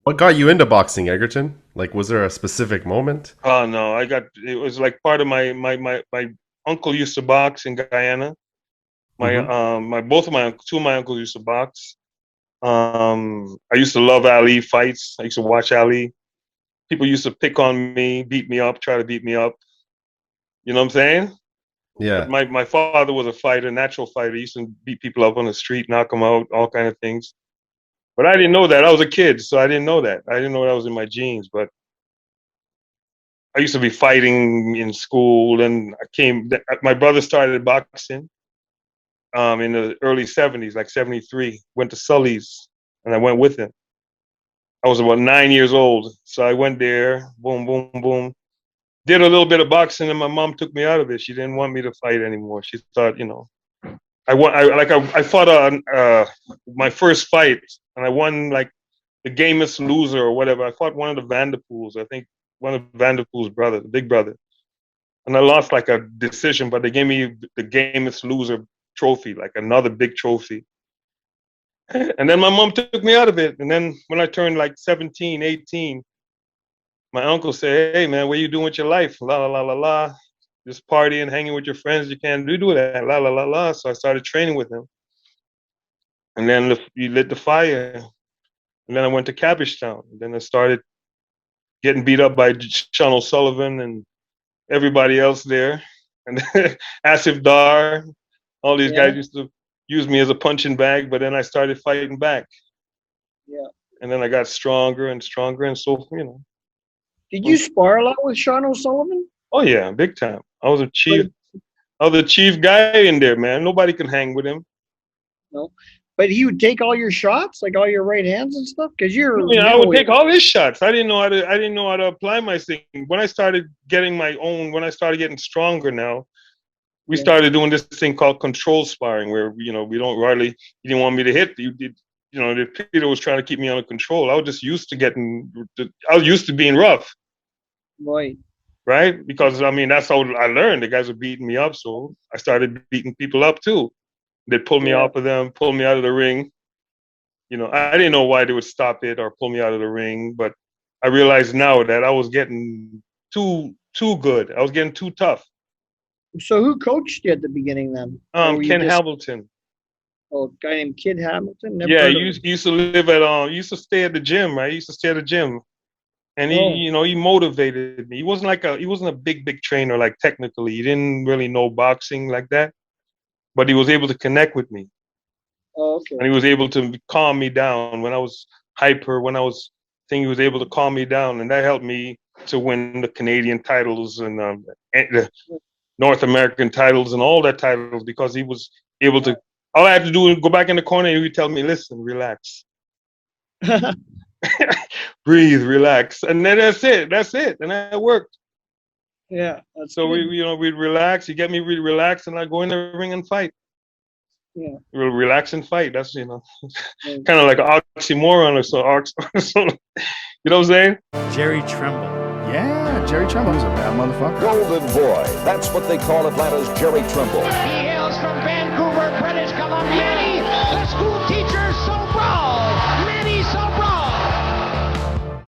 What got you into boxing, Egerton? Like, was there a specific moment? Oh no, it was like part of my uncle used to box in Guyana. Mm-hmm. My both of my two of my uncles used to box. I used to love Ali fights. I used to watch Ali. People used to pick on me, beat me up, try to beat me up. You know what I'm saying? But Yeah. my father was a fighter, natural fighter. He used to beat people up on the street, knock them out, all kind of things. But I didn't know that. I was a kid, so I didn't know that. I didn't know that was in my genes. But I used to be fighting in school, and my brother started boxing in the early 70s, like 73. Went to Sully's, and I went with him. I was about 9 years old, so I went there. Boom, boom, boom. Did a little bit of boxing, and my mom took me out of it. She didn't want me to fight anymore. She thought, I fought on my first fight, and I won like the gamest loser or whatever. I fought one of the Vanderpools, I think one of Vanderpool's brother, the big brother, and I lost like a decision, but they gave me the gamest loser trophy, like another big trophy. And then my mom took me out of it. And then when I turned like 17, 18, my uncle said, "Hey man, what are you doing with your life? La la la la la. Just partying, hanging with your friends. You can't do that. La la la la." So I started training with him. And then he lit the fire. And then I went to Cabbagetown. And then I started getting beat up by Sean O'Sullivan and everybody else there. And Asif Dar, all these Yeah, guys used to use me as a punching bag, but then I started fighting back. yeah. And then I got stronger and stronger, and so. Did you spar a lot with Sean O'Sullivan? Oh yeah, big time. But I was the chief guy in there, man. Nobody can hang with him. no, but he would take all your shots, like all your right hands and stuff, because I you're mean, I would middleweight. take all his shots. I didn't know how to apply my thing. When I started getting my own, when I started getting stronger now, we Yeah. started doing this thing called control sparring, where we don't really. You didn't want me to hit. You did. Peter was trying to keep me under control. I was just used to I was used to being rough, Right. right? Because I mean, that's how I learned. The guys were beating me up, so I started beating people up too. They'd pull me Yeah. off of them, pull me out of the ring. I didn't know why they would stop it or pull me out of the ring, but I realize now that I was getting too good. I was getting too tough. So who coached you at the beginning then? Or were you Ken just Hamilton. a guy named Kid Hamilton? Never Yeah, heard he of him. used to live at he used to stay at the gym, right? He used to stay at the gym. And he, Oh, he motivated me. He wasn't a big trainer, like technically. He didn't really know boxing like that, but he was able to connect with me. okay. And he was able to calm me down when I was hyper, when I was thinking. He was able to calm me down, and that helped me to win the Canadian titles and the North American titles and all that titles, because he was able to. All I had to do was go back in the corner, and he would tell me, "Listen, relax, breathe, relax," and then that's it, and that worked. Yeah, that's So good. we'd relax. You get me really relaxed, and I go in the ring and fight. Yeah. We'll relax and fight. That's Yeah. kind of like an oxymoron or so. You know what I'm saying? Jerry Tremble. Yeah, Jerry Tremble. He's a bad motherfucker. Golden Boy. That's what they call Atlanta's Jerry Tremble. He hails from Vancouver, British Columbia. Manny, the school teacher.